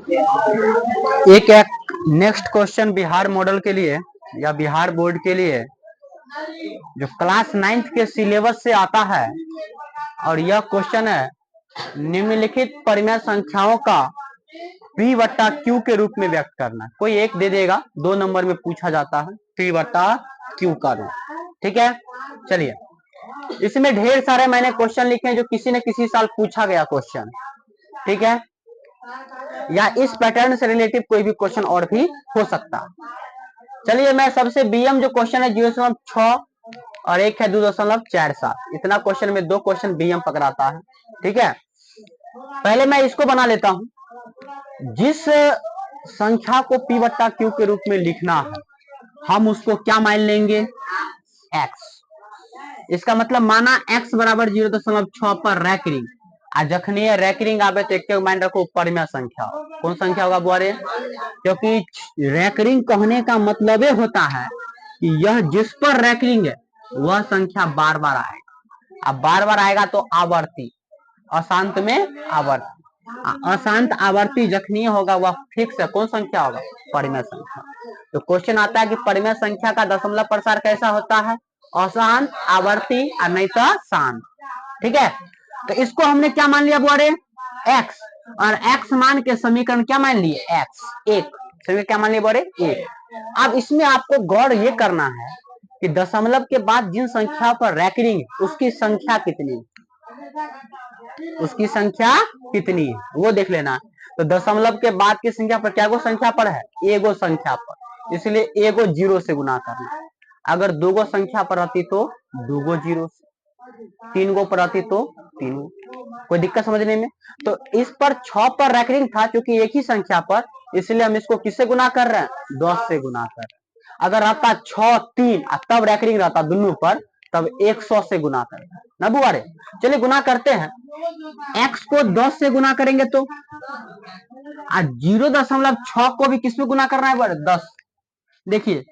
एक next question Bihar model के लिए या बिहार बोर्ड के लिए जो क्लास 9th के सिलेबस से आता है, और यह क्वेश्चन है निम्नलिखित परिमेय संख्याओं का P बट्टा Q के रूप में व्यक्त करना। कोई एक दे देगा, 2 नंबर में पूछा जाता है P बट्टा Q का रूप। ठीक है, चलिए इसमें ढेर सारे मैंने क्वेश्चन लिखे हैं जो किसी न किसी साल पूछा गया क्वेश्चन। ठीक है, या इस पैटर्न से रिलेटिव कोई भी क्वेश्चन और भी हो सकता है। चलिए मैं सबसे BM जो क्वेश्चन है 0.6 और एक है 2.47, इतना क्वेश्चन में 2 क्वेश्चन BM पकड़ाता है। ठीक है, पहले मैं इसको बना लेता हूं। जिस संख्या को P बट्टा Q के रूप में लिखना है हम उसको क्या मान लेंगे, x। इसका मतलब माना x बराबर 0.6 पर रैकरिंग, जखनी रैकरिंग आवे तो एक मान रखो परिमेय संख्या। कौन संख्या होगा बुआरे, क्योंकि रैकरिंग कहने का मतलब ये होता है कि यह जिस पर रैकरिंग है वह संख्या बार बार आएगा। अब बार बार आएगा तो आवर्ती, अशांत में आवर्ती, अशांत आवर्ती जखनी होगा वह फिक्स है। कौन संख्या होगा, परिमेय संख्या। तो क्वेश्चन आता है कि परिमेय संख्या का दशमलव प्रसार कैसा होता है, अशांत, आवर्ती और नहीं तो शांत। ठीक है, तो इसको हमने क्या मान लिया बुआरे, x, और x मान के समीकरण क्या मान लिए, x, एक समीकरण क्या मान लिए बुआरे, एक। अब इसमें आपको गौर ये करना है कि दशमलव के बाद जिन संख्या पर रैकरिंग उसकी संख्या कितनी, उसकी संख्या कितनी है वो देख लेना। तो दशमलव के बाद की संख्या पर क्या गो संख्या पर है, एगो संख्या पर, इसलिए एगो 0 से गुना करना। अगर 2 गो संख्या पर रहती तो 2 गो 0 से, 3 गो पर रहती तो 3 गो। कोई दिक्कत समझने में। तो इस पर 6 पर रैकरिंग था क्योंकि एक ही संख्या पर, इसलिए हम इसको किससे गुना कर रहे हैं, 10 से गुना कर रहे हैं। अगर रहता 6 3 तब रैकरिंग रहता दोनों पर, तब 100 से गुना करें ना बुआरे। चलिए गुना करते हैं, x को 10 से गुना करेंगे तो 0.6 को भी किस में गुना करना है, 10। देखिए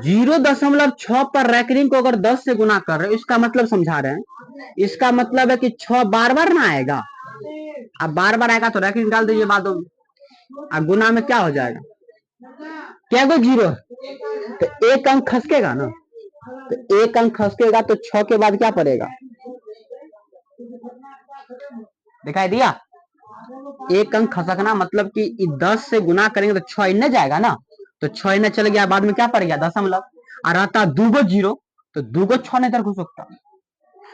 0.6 पर रैकरिंग को अगर 10 से गुना कर रहे हो, इसका मतलब समझा रहे हैं, इसका मतलब है कि 6 बार बार ना आएगा। अब बार बार आएगा तो रैकरिंग डाल दीजिए बादों में, अब गुना में क्या हो जाएगा, क्या गो 0, तो एक अंक खसकेगा ना, तो एक अंक खसकेगा तो 6 के बाद क्या पड़ेगा, दिखाई दिया, एक अंक खसकना मतलब कि 10 से गुना करेंगे तो 6 इन्ने जाएगा ना, तो 6 इन्ने चल गया, बाद में क्या पड़ गया दशमलव, और रहता 2 गो 0 तो 2 गो 6 नहीं घुस सकता,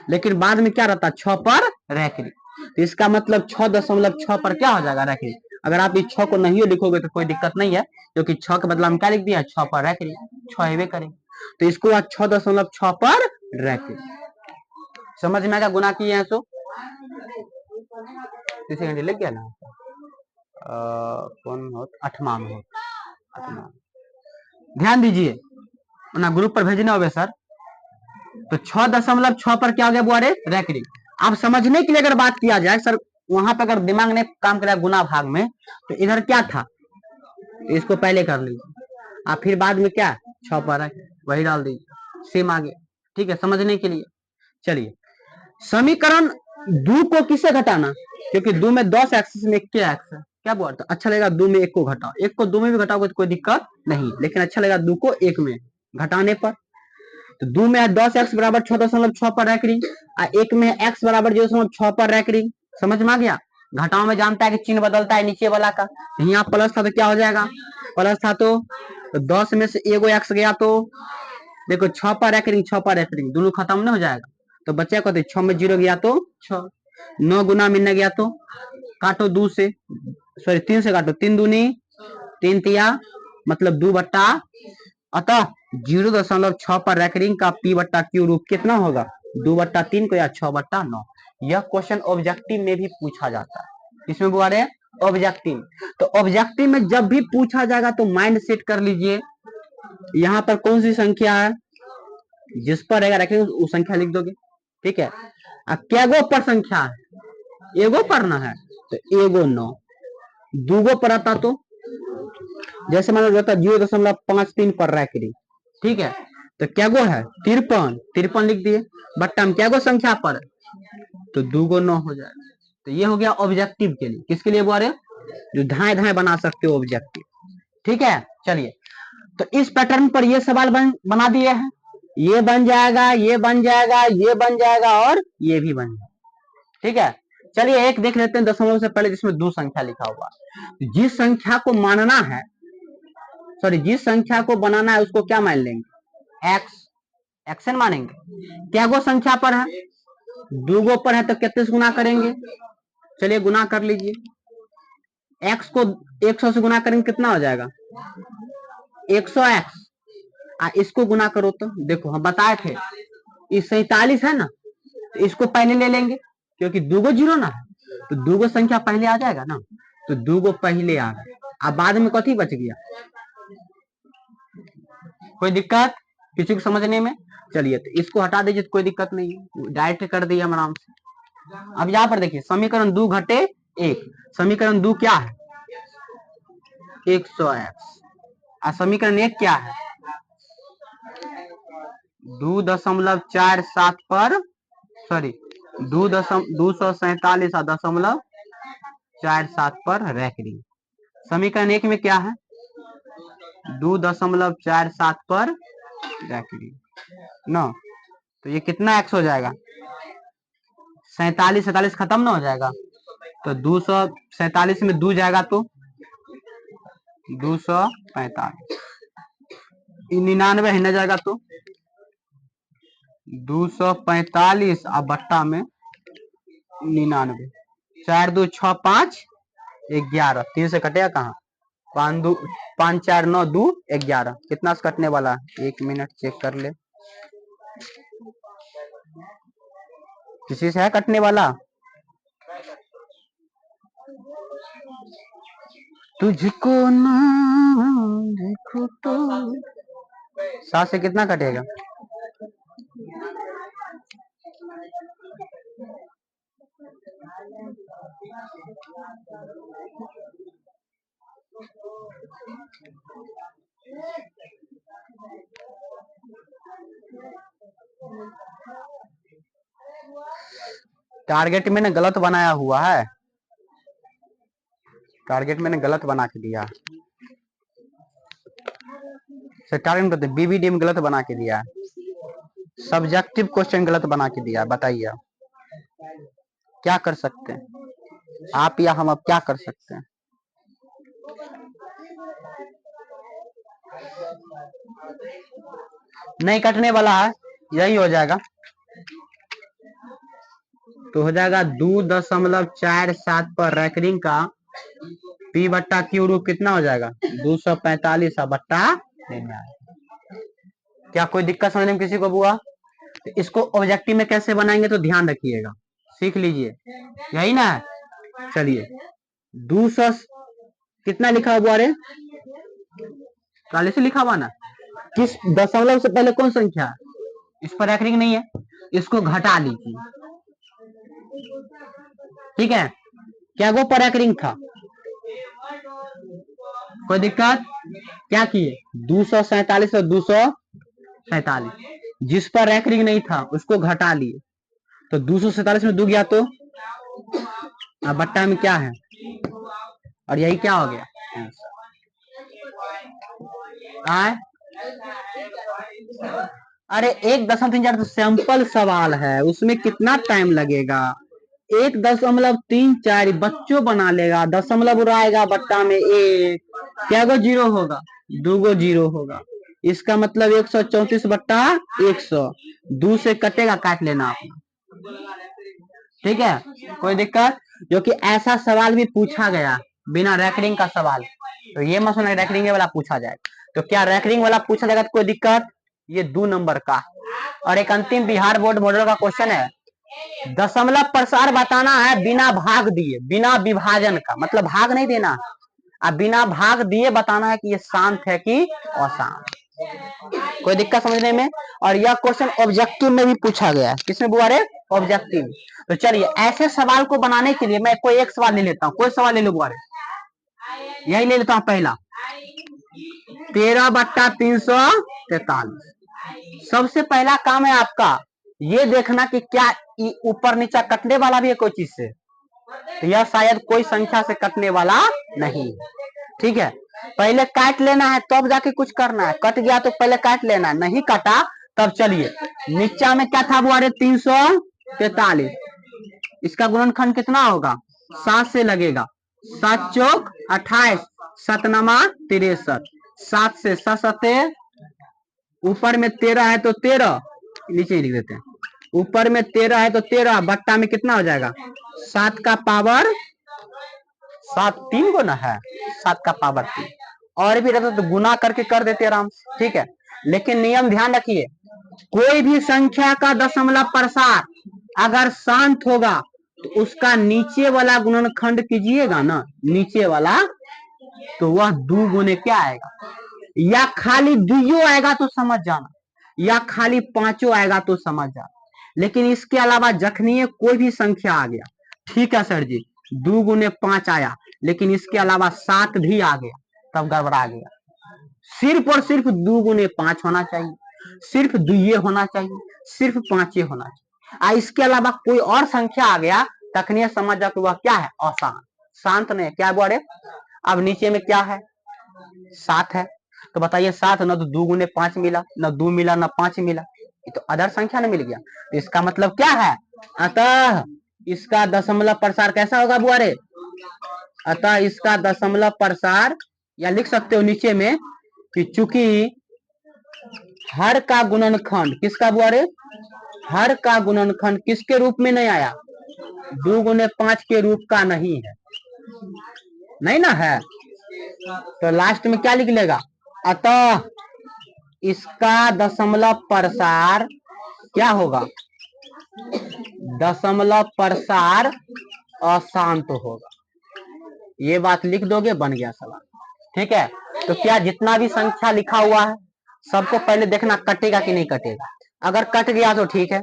लेकिन बाद में क्या रहता 6 पर रैकरिंग। तो इसका मतलब 6.6 पर क्या हो जाएगा रैकरिंग। अगर आप इस 6 को नहीं लिखोगे तो कोई दिक्कत नहीं है, क्योंकि 6 के बदला में क्या लिख दिया, 6 पर रैकरिंग, 6 हेवे करेंगे, तो इसको आज 6.6 पर रैकरिंग। समझ में आएगा, गुना किए हैं तो किसी घंटे लग गया ना, कौन हो, 8वां में हो, 8वां। ध्यान दीजिए ना, ग्रुप पर भेजने होगे सर। तो 6.6 पर क्या हो गया बुआरे, रैकरिंग। आप समझने के लिए अगर बात किया जाए सर, वहां पर अगर दिमाग ने काम किया गुना भाग में, तो इधर क्या था, इसको पहले कर लीजिए, आप फिर बाद में क्या 6 पर है वही डाल दीजिए, सेम आगे। ठीक है, समझने के लिए। चलिए समीकरण 2 को किससे घटाना, क्योंकि 2 में 10 एक्सिस में क्या एक्स है, क्या बोलता अच्छा लगेगा 2 में 1 को घटाओ, 1 को 2 में भी घटाओगे तो कोई दिक्कत नहीं, लेकिन अच्छा लगेगा 2 को 1 में घटाने पर। तो 2 में 10x बराबर 6.6 पर रैकरिंग, और 1 में x बराबर 0.6 पर रैकरिंग। समझ में आ गया। घटाओ में जानता है कि चिन्ह बदलता है नीचे वाला का, यहाँ प्लस था तो क्या हो जाएगा, प्लस था तो 10 में से एगो x गया तो देखो 6 पर रैकरिंग, 6 पर रैकरिंग दोनों खत्म नहीं हो जाएगा, तो बच्चे को 6 में 0 गया तो 6, 9 गुना में न गया तो काटो 2 से, सॉरी 3 से काटो, 3 दूनी 3 तिया मतलब 2 बट्टा, अतः 0.6 पर रैकरिंग का P बट्टा Q रूप कितना होगा, 2/3 को या 6/9। यह क्वेश्चन ऑब्जेक्टिव में भी पूछा जाता है। इसमें बोल रहे हैं ऑब्जेक्टिव, तो ऑब्जेक्टिव में जब भी पूछा जाएगा तो माइंड सेट कर लीजिए, यहाँ पर कौन सी संख्या है जिस पर रहेगा रखेंगे उस संख्या लिख दोगे। ठीक है, अब क्या गो पर संख्या है, एगो पर ना है तो एगो 9, दूगो पर आता तो जैसे मान लो जाता 0.53 पर रैकरिंग। ठीक है, तो क्या गो है 53, 53 लिख दिए, बट्टा में क्या गो संख्या पर तो 2 गो 9 हो जाएगा। तो ये हो गया ऑब्जेक्टिव के लिए, किसके लिए बोल रहे जो धाए धाए बना सकते हो ऑब्जेक्टिव। ठीक है, चलिए तो इस पैटर्न पर ये सवाल बना दिए हैं, ये बन जाएगा, ये बन जाएगा, ये बन जाएगा और ये भी बन जाएगा। ठीक है, चलिए एक देख लेते हैं दशमलव से पहले जिसमें 2 संख्या लिखा हुआ। जिस संख्या को मानना है, सॉरी जिस संख्या को बनाना है उसको क्या मान लेंगे, एक्स, एक्सन मानेंगे। क्या गो संख्या पर है, 2 गो पर है, तो कितने से गुना करेंगे, चलिए गुना कर लीजिए। x को 100 से गुना करेंगे कितना हो जाएगा, 100x। इसको गुना करो तो देखो हम बताए थे, इस 47 है ना, तो इसको पहले ले लेंगे क्योंकि 2 गो जीरो ना है, तो 2 गो संख्या पहले आ जाएगा ना, तो 2 गो पहले आ गए। अब बाद में कथी बच गया, कोई दिक्कत किसी को समझने में। चलिए तो इसको हटा दीजिए, तो कोई दिक्कत नहीं है, डायरेक्ट कर दिया हम आराम से। अब यहाँ पर देखिए समीकरण 2 घटे 1, समीकरण 2 क्या है, 100x, और समीकरण 1 क्या है, 2.47 पर, सॉरी 247.47 पर रैखरी। समीकरण 1 में क्या है, 2.47 पर रैखरी ना, तो ये कितना x हो जाएगा, 47 खत्म ना हो जाएगा, तो 247 में 2 जाएगा तो 245, 99 हिना जाएगा तो 245 और बट्टा में 99, 4 2 6 5 11, 3 से कटेगा कहाँ, 5 4 9 2 11, कितना से कटने वाला है, 1 मिनट चेक कर ले, किसी से है कटने वाला, तुझको ना देखो तो 7 से कितना कटेगा, टारगेट मैंने गलत बनाया हुआ है, टारगेट मैंने गलत बना के दिया, टारगेट बीबीडी में गलत बना के दिया, सब्जेक्टिव क्वेश्चन गलत बना के दिया, बताइए क्या कर सकते हैं आप या हम, अब क्या कर सकते हैं। नहीं कटने वाला है, यही हो जाएगा, तो हो जाएगा 2.47 पर रैकरिंग का पी बट्टा क्यू रूप कितना हो जाएगा, 245 बट्टा 99। क्या कोई दिक्कत समझने में किसी को हुआ, तो इसको ऑब्जेक्टिव में कैसे बनाएंगे तो ध्यान रखिएगा, सीख लीजिए, यही ना है। चलिए 200 कितना लिखा हुआ रे, 40 लिखा हुआ ना, किस दशमलव से पहले कौन संख्या, इस पर रैकरिंग नहीं है, इसको घटा लीजिए, ठीक है, क्या वो पर रैकरिंग था, कोई दिक्कत, क्या किए 247 और 247, जिस पर रैकरिंग नहीं था उसको घटा लिए, तो 247 में 2 गया तो बट्टा में क्या है, और यही क्या हो गया आए? अरे 1.34 तो सैंपल सवाल है, उसमें कितना टाइम लगेगा, 1.34 बच्चों बना लेगा, दशमलव उड़ाएगा बट्टा में 1, क्या गो जीरो होगा, 2 गो जीरो होगा, इसका मतलब 134 बट्टा 100, 2 से कटेगा, काट लेना अपना, ठीक है, कोई दिक्कत। जो कि ऐसा सवाल भी पूछा गया बिना रैकरिंग का सवाल, तो ये मत सुना रैकरिंग वाला पूछा जाए, तो क्या रैकरिंग वाला पूछा जाएगा तो कोई दिक्कत, ये 2 नंबर का। और एक अंतिम बिहार बोर्ड मॉडल का क्वेश्चन है, दशमलव प्रसार बताना है बिना भाग दिए, बिना विभाजन का, मतलब भाग नहीं देना, अब बिना भाग दिए बताना है कि ये शांत है कि अशांत, कोई दिक्कत समझने में। और यह क्वेश्चन ऑब्जेक्टिव में भी पूछा गया है, किसमें बुआ रे, ऑब्जेक्टिव। तो चलिए ऐसे सवाल को बनाने के लिए मैं कोई एक सवाल ले लेता हूँ, कोई सवाल ले लो बुआ रे, यही ले लेता हूँ पहला, 13 बट्टा 343, सबसे पहला काम है आपका ये देखना कि क्या ऊपर नीचा कटने वाला भी है कोई चीज से, तो यह शायद कोई संख्या से कटने वाला नहीं। ठीक है, पहले काट लेना है तब जाके कुछ करना है। कट गया तो पहले काट लेना है, नहीं काटा तब चलिए। नीचा में क्या था बुआरे? 343। इसका गुणनखंड कितना होगा? 7 से लगेगा। 7 चौक 28, 7 नमा 63, 7 से 7 सते, ऊपर में 13 है तो 13, नीचे ही लिख देते हैं। ऊपर में 13 है तो 13, बट्टा में कितना हो जाएगा? 7 का पावर 7 3 गुना है, 7 का पावर 3। और भी रहता तो गुना करके कर देते आराम से। ठीक है, लेकिन नियम ध्यान रखिए, कोई भी संख्या का दशमलव प्रसार अगर शांत होगा तो उसका नीचे वाला गुणनखंड कीजिएगा ना, नीचे वाला, तो वह 2 गुने क्या आएगा? या खाली 2 आएगा तो समझ जाना, या खाली 5 आएगा तो समझ जाना। लेकिन इसके अलावा जखनी कोई भी संख्या आ गया, ठीक है सर जी, 2 गुने 5 आया, लेकिन इसके अलावा 7 भी आ गया, तब गड़बड़ा गया। सिर्फ और सिर्फ 2 गुने 5 होना चाहिए, सिर्फ 2 होना चाहिए, सिर्फ 5 होना चाहिए। इसके अलावा कोई और संख्या आ गया, तखनी समझ जा कि वह क्या है? अशांत। शांत नहीं, क्या बोले? अब नीचे में क्या है? 7 है, तो बताइए 7 न तो 2 गुने 5 मिला, न 2 मिला, न 5 मिला, ये तो अदर संख्या न मिल गया। तो इसका मतलब क्या है? अतः इसका दशमलव प्रसार कैसा होगा बुआरे? अतः इसका दशमलव प्रसार, या लिख सकते हो नीचे में कि चूंकि हर का गुणनखंड, किसका बुआरे? हर का गुणनखंड किसके रूप में नहीं आया? 2 गुने 5 के रूप का नहीं है, नहीं ना है, तो लास्ट में क्या लिख लेगा? अतः इसका दशमलव प्रसार क्या होगा? दशमलव प्रसार अशांत होगा। ये बात लिख दोगे, बन गया सवाल। ठीक है, तो क्या जितना भी संख्या लिखा हुआ है सबको पहले देखना कटेगा कि नहीं कटेगा। अगर कट गया तो ठीक है,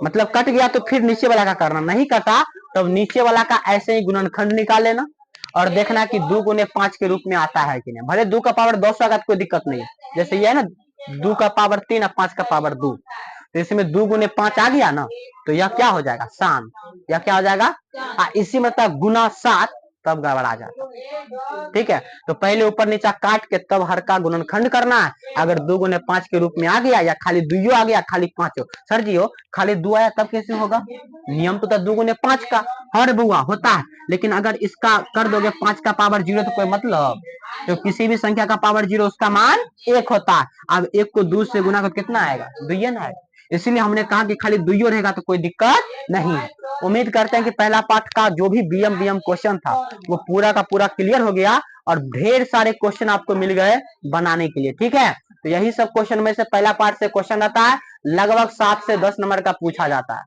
मतलब कट गया तो फिर नीचे वाला का करना, नहीं कटा तो नीचे वाला का ऐसे ही गुणनखंड निकाल लेना और देखना कि 2 गुने 5 के रूप में आता है कि नहीं। भले 2 का पावर 2 आएगा तो कोई दिक्कत नहीं है, जैसे ये है ना 2 का पावर 3 और 5 का पावर 2, तो इसमें 2 गुने 5 आ गया ना, तो यह क्या हो जाएगा? शांत। यह क्या हो जाएगा? इसी मतलब गुना 7, तब गड़बड़ा जाता। ठीक है, तो पहले ऊपर नीचा काट के तब हर का गुणनखंड करना है। अगर 2 गुने 5 के रूप में आ गया, या खाली 2 आ गया, खाली 5 सर जी हो खाली 2 आया तब कैसे होगा? नियम तो था 2 गुने 5 का, हर बुआ होता है, लेकिन अगर इसका कर दोगे 5 का पावर 0 तो कोई मतलब, तो किसी भी संख्या का पावर 0 उसका मान 1 होता है। अब 1 को 2 से गुना कर कितना आएगा? 2 ना आएगा। इसीलिए हमने कहा कि खाली 2 रहेगा तो कोई दिक्कत नहीं है। उम्मीद करते हैं कि पहला पार्ट का जो भी बीएम क्वेश्चन था वो पूरा का पूरा क्लियर हो गया और ढेर सारे क्वेश्चन आपको मिल गए बनाने के लिए। ठीक है, तो यही सब क्वेश्चन में से पहला पार्ट से क्वेश्चन आता है, लगभग 7 से 10 नंबर का पूछा जाता है।